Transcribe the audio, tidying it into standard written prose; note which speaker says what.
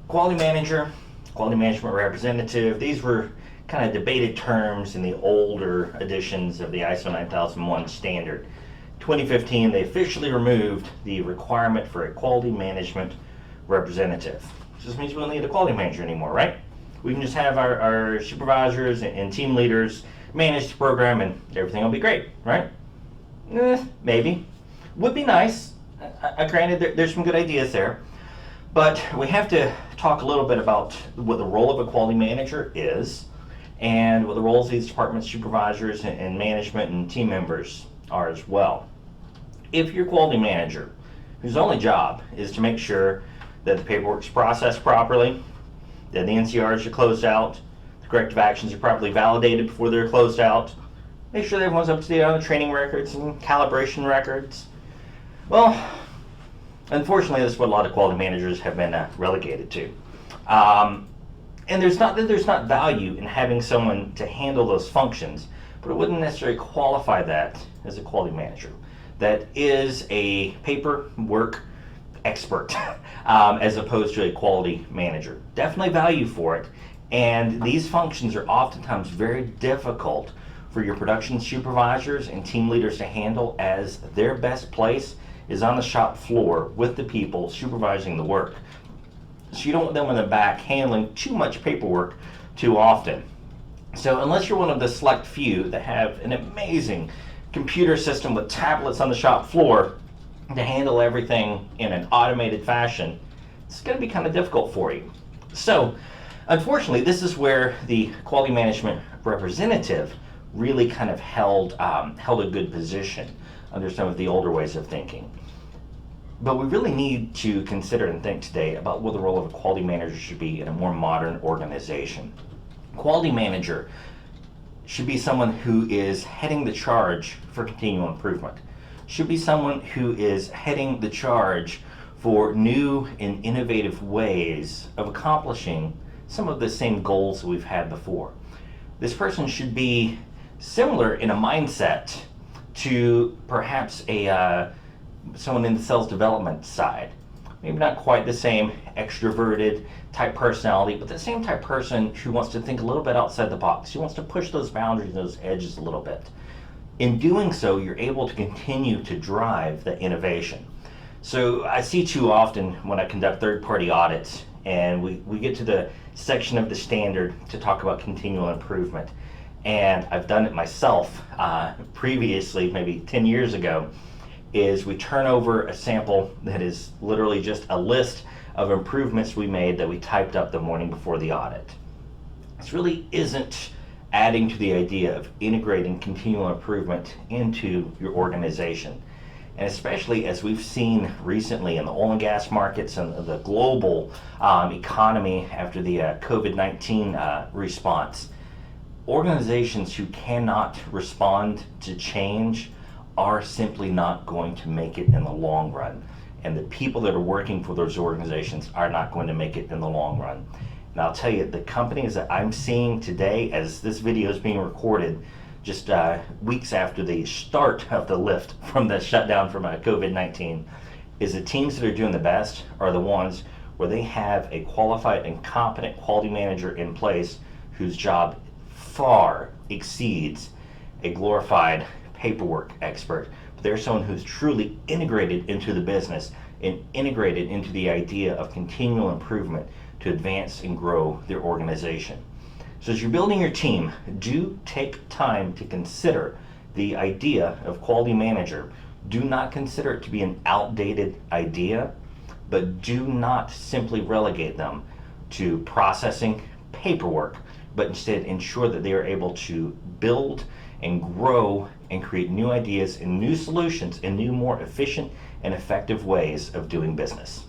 Speaker 1: Quality manager, quality management representative, these were kind of debated terms in the older editions of the ISO 9001 standard. 2015, they officially removed the requirement for a quality management representative. This means we don't need a quality manager anymore, right? We can just have our supervisors and team leaders manage the program and everything will be great, right? Maybe. Would be nice. Granted, there's some good ideas there. But we have to talk a little bit about what the role of a quality manager is and what the roles of these department supervisors and management and team members are as well. If your quality manager, whose only job is to make sure that the paperwork is processed properly, that the NCRs are closed out, the corrective actions are properly validated before they're closed out, make sure that everyone's up to date on the training records and calibration records, well, unfortunately, that's what a lot of quality managers have been relegated to. And there's not value in having someone to handle those functions, but it wouldn't necessarily qualify that as a quality manager. That is a paperwork expert as opposed to a quality manager. Definitely value for it, and these functions are oftentimes very difficult for your production supervisors and team leaders to handle, as their best place is on the shop floor with the people supervising the work. So you don't want them in the back handling too much paperwork too often. So unless you're one of the select few that have an amazing computer system with tablets on the shop floor to handle everything in an automated fashion, it's going to be kind of difficult for you. So unfortunately, this is where the quality management representative really kind of held a good position under some of the older ways of thinking. But we really need to consider and think today about what the role of a quality manager should be in a more modern organization. Quality manager should be someone who is heading the charge for continual improvement. Should be someone who is heading the charge for new and innovative ways of accomplishing some of the same goals that we've had before. This person should be similar in a mindset to perhaps someone in the sales development side. Maybe not quite the same extroverted type personality, but the same type person who wants to think a little bit outside the box, who wants to push those boundaries, those edges a little bit. In doing so, you're able to continue to drive the innovation. So I see too often when I conduct third-party audits and we get to the section of the standard to talk about continual improvement. And I've done it myself previously, maybe 10 years ago, is we turn over a sample that is literally just a list of improvements we made that we typed up the morning before the audit. This really isn't adding to the idea of integrating continual improvement into your organization. And especially as we've seen recently in the oil and gas markets and the global economy after the COVID-19 response, organizations who cannot respond to change are simply not going to make it in the long run. And the people that are working for those organizations are not going to make it in the long run. And I'll tell you, the companies that I'm seeing today, as this video is being recorded, just weeks after the start of the lift from the shutdown from COVID-19, is the teams that are doing the best are the ones where they have a qualified and competent quality manager in place whose job far exceeds a glorified paperwork expert. But they're someone who's truly integrated into the business and integrated into the idea of continual improvement to advance and grow their organization. So as you're building your team, do take time to consider the idea of quality manager. Do not consider it to be an outdated idea, but do not simply relegate them to processing paperwork, but instead ensure that they are able to build and grow and create new ideas and new solutions and new, more efficient and effective ways of doing business.